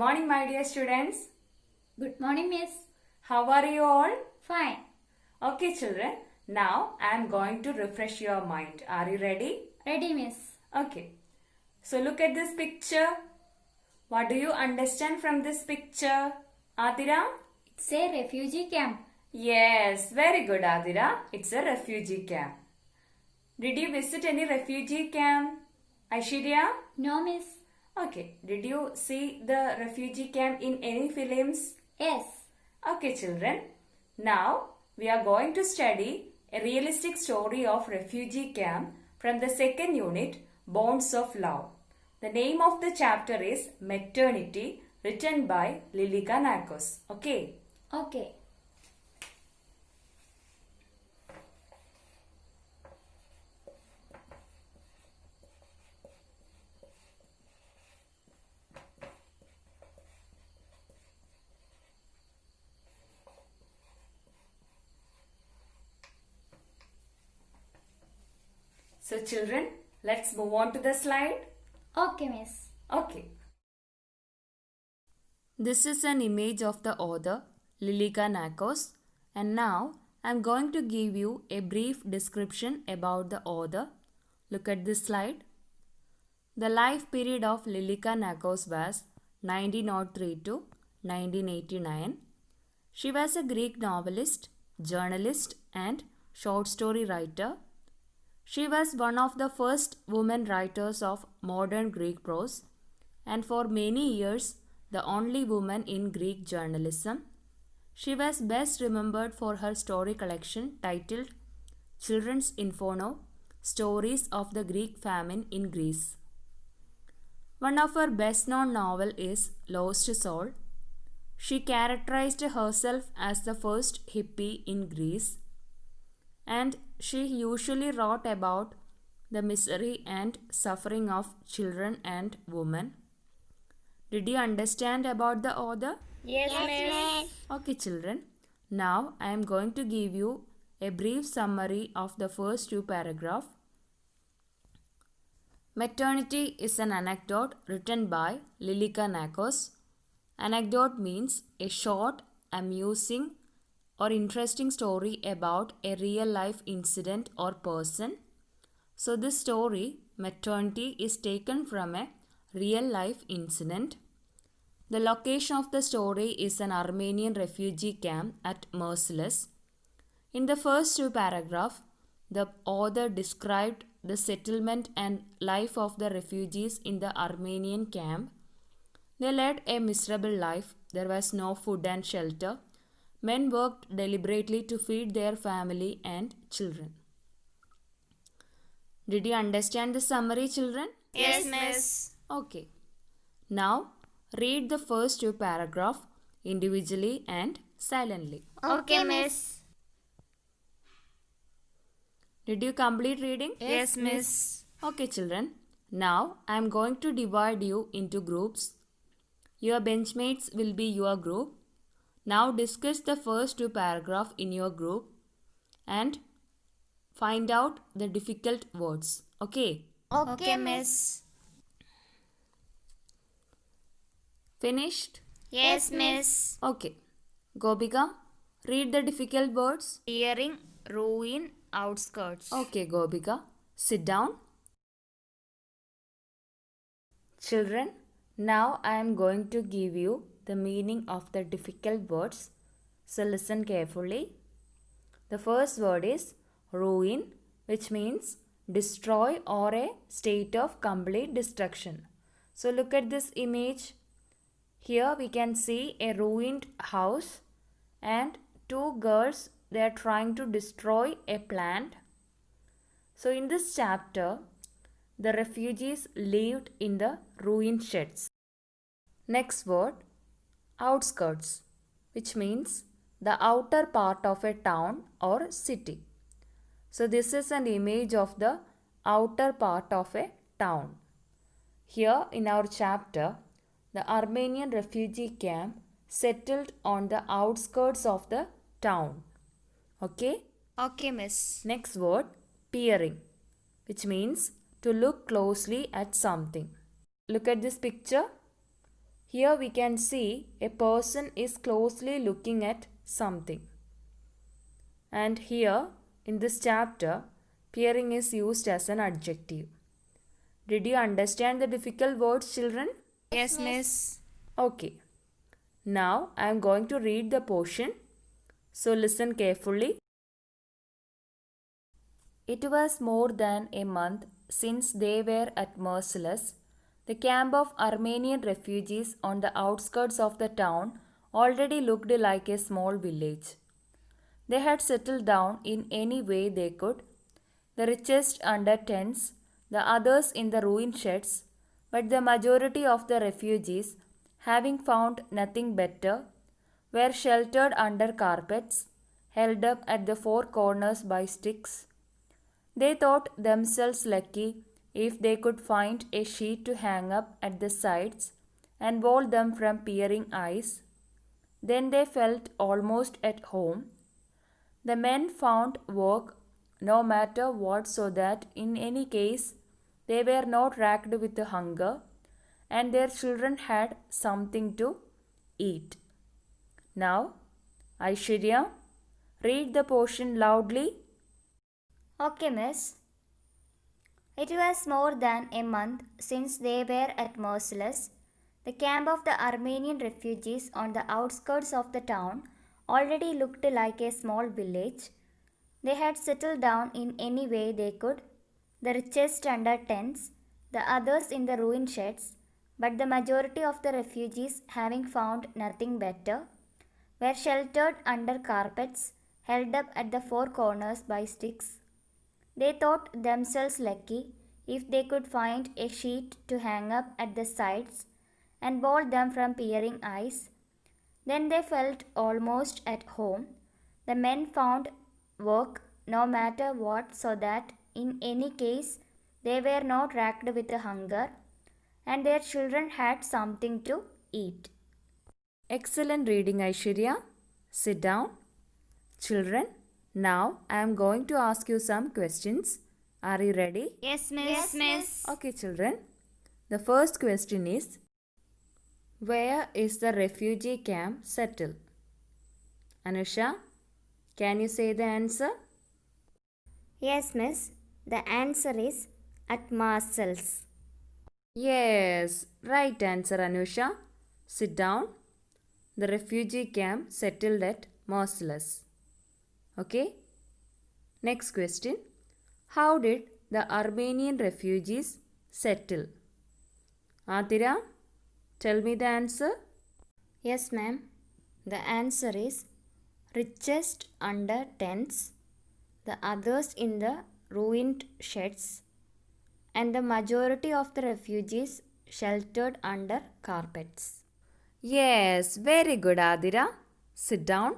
morning, my dear students. Good morning, Miss. How are you all? Fine. Okay, children. Now I am going to refresh your mind. Are you ready? Ready, Miss. Okay. So look at this picture. What do you understand from this picture? Adira? It's a refugee camp. Yes, very good, Adira. It's a refugee camp. Did you visit any refugee camp? Aishwarya? No, Miss. Okay. Did you see the refugee camp in any films? Yes. Okay, children. Now we are going to study a realistic story of refugee camp from the second unit, Bonds of Love. The name of the chapter is Maternity, written by Lilika Nakos. Okay. Okay. So children, let's move on to the slide. Okay, Miss. Okay. This is an image of the author Lilika Nakos, and now I am going to give you a brief description about the author. Look at this slide. The life period of Lilika Nakos was 1903 to 1989. She was a Greek novelist, journalist, and short story writer. She was one of the first women writers of modern Greek prose, and for many years the only woman in Greek journalism. She was best remembered for her story collection titled Children's Inferno: Stories of the Greek Famine in Greece. One of her best known novels is Lost Soul. She characterized herself as the first hippie in Greece, and she usually wrote about the misery and suffering of children and women. Did you understand about the author? Yes, Miss. Okay, children. Now I am going to give you a brief summary of the first two paragraphs. Maternity is an anecdote written by Lilika Nakos. Anecdote means a short, amusing, or interesting story about a real life incident or person. So this story, Maternity, is taken from a real life incident. The location of the story is an Armenian refugee camp at Merciless. In the first two paragraphs, the author described the settlement and life of the refugees in the Armenian camp. They led a miserable life. There was no food and shelter. Men worked deliberately to feed their family and children. Did you understand the summary, children? Yes, Miss. Okay. Now, read the first two paragraphs individually and silently. Okay, Miss. Did you complete reading? Yes, Miss. Okay, children. Now, I am going to divide you into groups. Your benchmates will be your group. Now discuss the first two paragraphs in your group and find out the difficult words. Okay? Okay, Miss. Finished? Yes, Miss. Okay. Gobika, read the difficult words. Hearing, ruin, outskirts. Okay, Gobika. Sit down. Children, now I am going to give you the meaning of the difficult words. So listen carefully. The first word is ruin, which means destroy or a state of complete destruction. So look at this image. Here we can see a ruined house and two girls, they are trying to destroy a plant. So in this chapter, the refugees lived in the ruined sheds. Next word, outskirts, which means the outer part of a town or city. So this is an image of the outer part of a town. Here in our chapter, the Armenian refugee camp settled on the outskirts of the town. Okay? Okay, Miss. Next word, peering, which means to look closely at something. Look at this picture. Here we can see a person is closely looking at something. And here in this chapter, peering is used as an adjective. Did you understand the difficult words, children? Yes, miss. Okay. Now I am going to read the portion. So listen carefully. It was more than a month since they were at Merciless. The camp of Armenian refugees on the outskirts of the town already looked like a small village. They had settled down in any way they could, the richest under tents, the others in the ruined sheds, but the majority of the refugees, having found nothing better, were sheltered under carpets, held up at the four corners by sticks. They thought themselves lucky if they could find a sheet to hang up at the sides and wall them from peering eyes. Then they felt almost at home. The men found work no matter what, so that in any case they were not racked with hunger, and their children had something to eat. Now, Aishwarya, read the portion loudly. Okay, miss. It was more than a month since they were at Merciless. The camp of the Armenian refugees on the outskirts of the town already looked like a small village. They had settled down in any way they could, the richest under tents, the others in the ruined sheds, but the majority of the refugees, having found nothing better, were sheltered under carpets, held up at the four corners by sticks. They thought themselves lucky if they could find a sheet to hang up at the sides and wall them from peering eyes. Then they felt almost at home. The men found work no matter what, so that in any case they were not racked with hunger, and their children had something to eat. Excellent reading, Aishwarya. Sit down. Children, now I am going to ask you some questions. Are you ready? Yes, miss. Yes, miss. Okay, children. The first question is, where is the refugee camp settled? Anusha, can you say the answer? Yes, miss. The answer is at Marcel's. Yes, right answer, Anusha. Sit down. The refugee camp settled at Marcellus. Okay. Next question. How did the Armenian refugees settle? Atira, tell me the answer. Yes, ma'am. The answer is richest under tents, the others in the ruined sheds, and the majority of the refugees sheltered under carpets. Yes, very good, Adira. Sit down.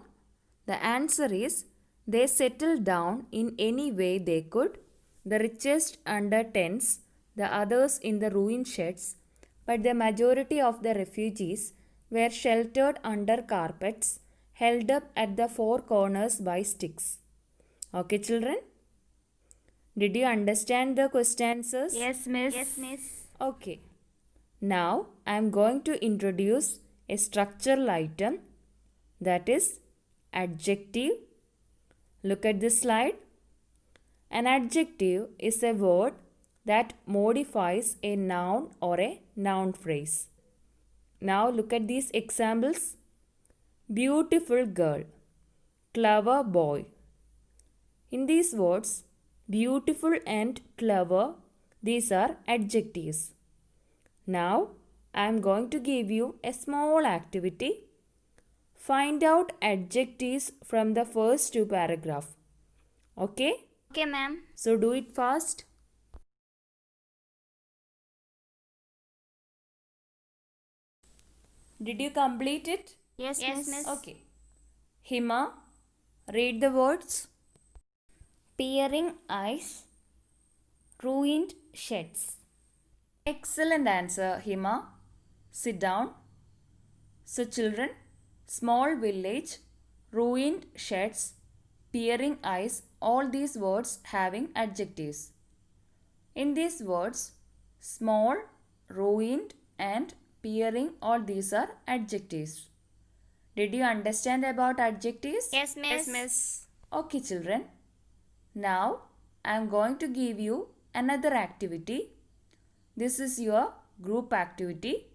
The answer is they settled down in any way they could, the richest under tents, the others in the ruined sheds, but the majority of the refugees were sheltered under carpets, held up at the four corners by sticks. Okay, children? Did you understand the question answers? Yes, miss. Yes, miss. Okay. Now I am going to introduce a structural item, that is adjective. Look at this slide. An adjective is a word that modifies a noun or a noun phrase. Now look at these examples. Beautiful girl, clever boy. In these words, beautiful and clever, these are adjectives. Now I am going to give you a small activity. Find out adjectives from the first two paragraphs. Okay? Okay, ma'am. So do it fast. Did you complete it? Yes, miss. Okay. Hima, read the words. Peering eyes, ruined sheds. Excellent answer, Hima. Sit down. So children, small village, ruined sheds, peering eyes, all these words having adjectives. In these words, small, ruined and pairing, all these are adjectives. Did you understand about adjectives? Yes, miss. Okay, children. Now I am going to give you another activity. This is your group activity.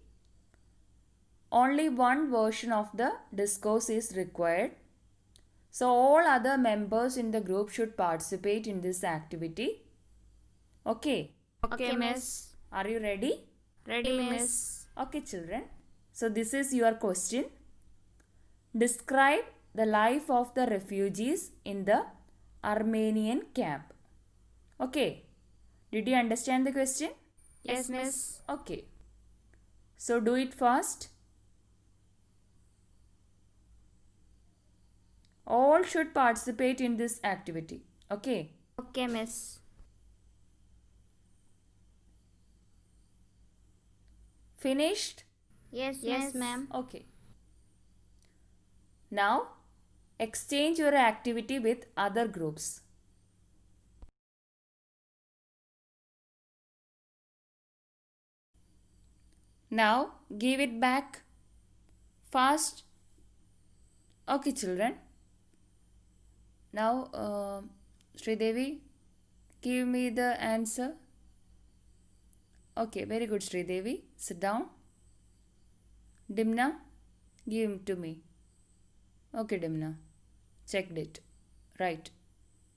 Only one version of the discourse is required. So all other members in the group should participate in this activity. Okay. Okay, miss. Are you ready? Ready, miss. Okay, children. So this is your question. Describe the life of the refugees in the Armenian camp. Okay. Did you understand the question? Yes, miss. Okay. So do it fast. All should participate in this activity. Okay. Okay, miss. Finished? Yes, ma'am. Okay. Now, exchange your activity with other groups. Now, give it back. Fast. Okay, children. Now, Sridevi, give me the answer. Okay, very good, Sridevi. Sit down. Dimna, give him to me. Okay, Dimna. Checked it. Right.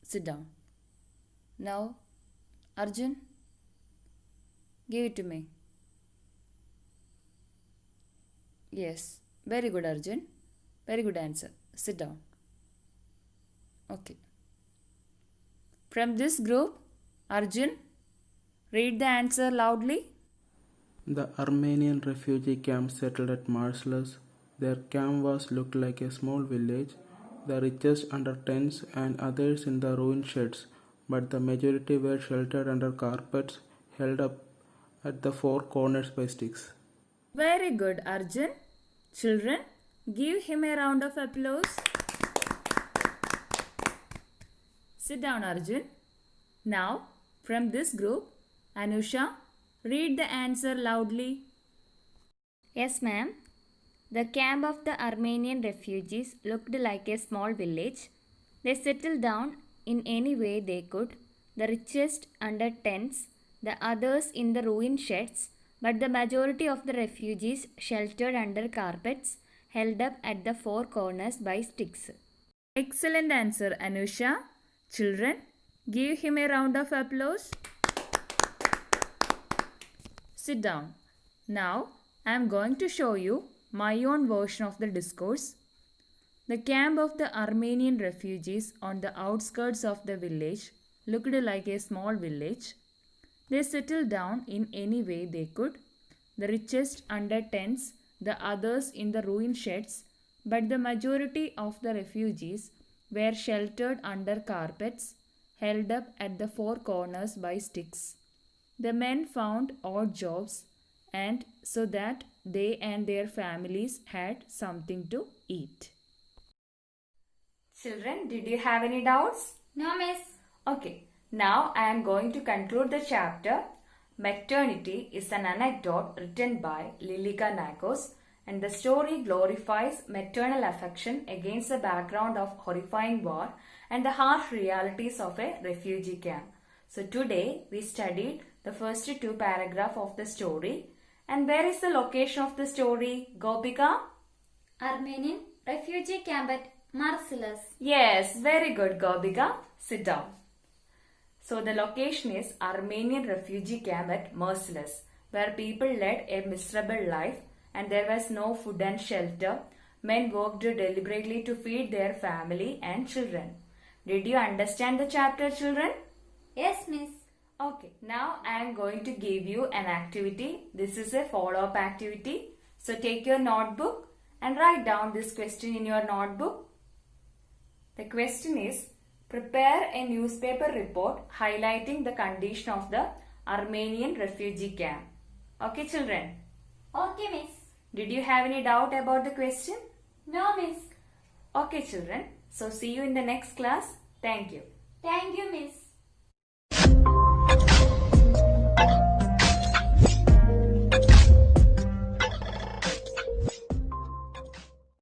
Sit down. Now, Arjun, give it to me. Yes. Very good, Arjun. Very good answer. Sit down. Okay. From this group, Arjun, read the answer loudly. The Armenian refugee camp settled at Marcellus. Their camp was looked like a small village, the richest under tents and others in the ruined sheds, but the majority were sheltered under carpets held up at the four corners by sticks. Very good, Arjun. Children, give him a round of applause. Sit down, Arjun. Now, from this group, Anusha, read the answer loudly. Yes, ma'am. The camp of the Armenian refugees looked like a small village. They settled down in any way they could, the richest under tents, the others in the ruined sheds, but the majority of the refugees sheltered under carpets held up at the four corners by sticks. Excellent answer, Anusha. Children, give him a round of applause. Sit down. Now, I am going to show you my own version of the discourse. The camp of the Armenian refugees on the outskirts of the village looked like a small village. They settled down in any way they could, the richest under tents, the others in the ruined sheds, but the majority of the refugees were sheltered under carpets held up at the four corners by sticks. The men found odd jobs, and so that they and their families had something to eat. Children, did you have any doubts? No, miss. Okay, now I am going to conclude the chapter. Maternity is an anecdote written by Lilika Nakos, and the story glorifies maternal affection against the background of horrifying war and the harsh realities of a refugee camp. So today we studied the first two paragraphs of the story. And where is the location of the story, Gopika? Armenian refugee camp at Marcellus. Yes, very good, Gopika. Sit down. So the location is Armenian refugee camp at Marcellus, where people led a miserable life and there was no food and shelter. Men worked deliberately to feed their family and children. Did you understand the chapter, children? Yes, miss. Okay, now I am going to give you an activity. This is a follow-up activity. So take your notebook and write down this question in your notebook. The question is, prepare a newspaper report highlighting the condition of the Armenian refugee camp. Okay, children? Okay, miss. Did you have any doubt about the question? No, miss. Okay, children. So see you in the next class. Thank you. Thank you, miss.